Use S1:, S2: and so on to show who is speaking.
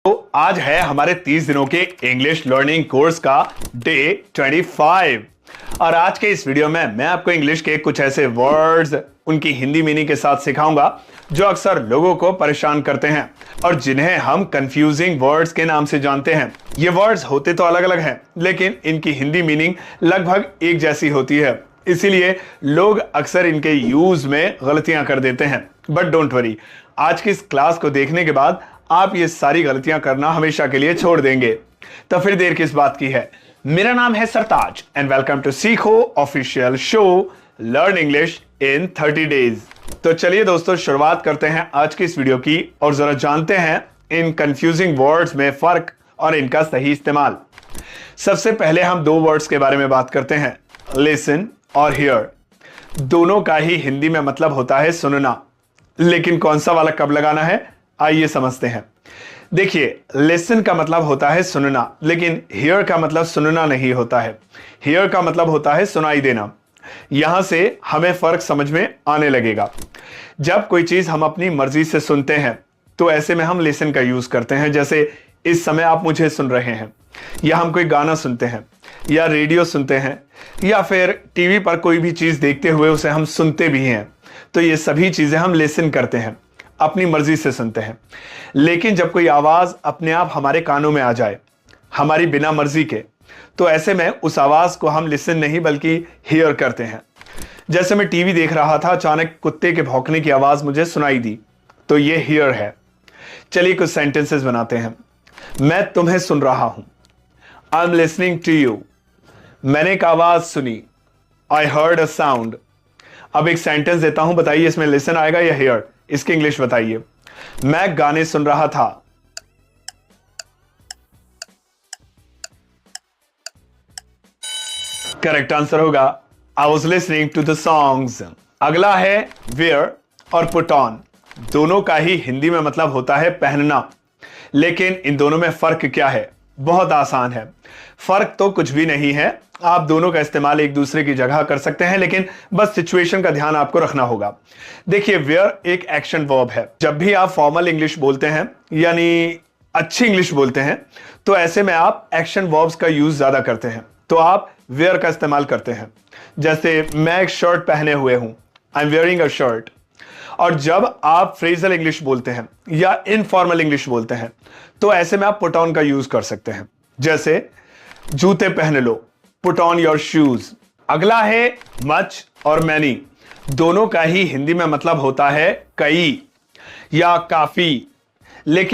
S1: तो आज है हमारे 30 दिनों के इंग्लिश लर्निंग कोर्स का डे 25 और आज के इस वीडियो में मैं आपको इंग्लिश के कुछ ऐसे वर्ड्स उनकी हिंदी मीनिंग के साथ सिखाऊंगा जो अक्सर लोगों को परेशान करते हैं और जिन्हें हम कंफ्यूजिंग वर्ड्स के नाम से जानते हैं। ये वर्ड्स होते तो अलग अलग हैं, लेकिन इनकी हिंदी मीनिंग लगभग एक जैसी होती है, इसीलिए लोग अक्सर इनके यूज में गलतियां कर देते हैं। बट डोंट वरी, आज की इस क्लास को देखने के बाद आप ये सारी गलतियां करना हमेशा के लिए छोड़ देंगे। तो फिर देर किस बात की है। मेरा नाम है सरताज एंड वेलकम टू सीखो official show learn English in 30 days. तो चलिए दोस्तों, शुरुआत करते हैं आज की इस वीडियो की और जरा जानते हैं इन कंफ्यूजिंग वर्ड्स में फर्क और इनका सही इस्तेमाल। सबसे पहले हम दो वर्ड्स के बारे में बात करते हैं, लिसन और हियर। दोनों का ही हिंदी में मतलब होता है सुनना, लेकिन कौन सा वाला कब लगाना है आइए समझते हैं। देखिए, लिसन का मतलब होता है सुनना, लेकिन हियर का मतलब सुनना नहीं होता है। हियर का मतलब होता है सुनाई देना। यहां से हमें फर्क समझ में आने लगेगा। जब कोई चीज हम अपनी मर्जी से सुनते हैं तो ऐसे में हम लिसन का यूज करते हैं। जैसे इस समय आप मुझे सुन रहे हैं, या हम कोई गाना सुनते हैं, या रेडियो सुनते हैं, या फिर टीवी पर कोई भी चीज देखते हुए उसे हम सुनते भी हैं। तो ये सभी चीजें हम लिसन करते हैं, अपनी मर्जी से सुनते हैं। लेकिन जब कोई आवाज अपने आप हमारे कानों में आ जाए हमारी बिना मर्जी के, तो ऐसे में उस आवाज को हम लिसन नहीं बल्कि हियर करते हैं। जैसे मैं टीवी देख रहा था, अचानक कुत्ते के भौंकने की आवाज मुझे सुनाई दी, तो ये हियर है। चलिए कुछ सेंटेंसेस बनाते हैं। मैं तुम्हें सुन रहा हूं, I am listening to you. मैंने एक आवाज सुनी, आई हर्ड अ साउंड। अब एक सेंटेंस देता हूं, बताइए इसमें लिसन आएगा या हियर, इसकी इंग्लिश बताइए। मैं गाने सुन रहा था, करेक्ट आंसर होगा I was listening to the songs. अगला है वेयर और पुट ऑन। दोनों का ही हिंदी में मतलब होता है पहनना, लेकिन इन दोनों में फर्क क्या है? बहुत आसान है। फर्क तो कुछ भी नहीं है, आप दोनों का इस्तेमाल एक दूसरे की जगह कर सकते हैं, लेकिन बस सिचुएशन का ध्यान आपको रखना होगा। देखिए, वेयर एक एक्शन वर्ब है। जब भी आप फॉर्मल इंग्लिश बोलते हैं, यानी अच्छी इंग्लिश बोलते हैं, तो ऐसे में आप एक्शन वर्ब्स का यूज ज्यादा करते हैं, तो आप वेयर का इस्तेमाल करते हैं। जैसे मैं एक शर्ट पहने हुए हूं, I am wearing a shirt. और जब आप फ्रेजल इंग्लिश बोलते हैं या इनफॉर्मल इंग्लिश बोलते हैं, तो ऐसे में आप पुट ऑन का यूज कर सकते हैं। जैसे जूते पहन लो, पुट ऑन योर शूज। अगला है मच और मैनी। दोनों का ही हिंदी में मतलब होता है कई या काफी, लेकिन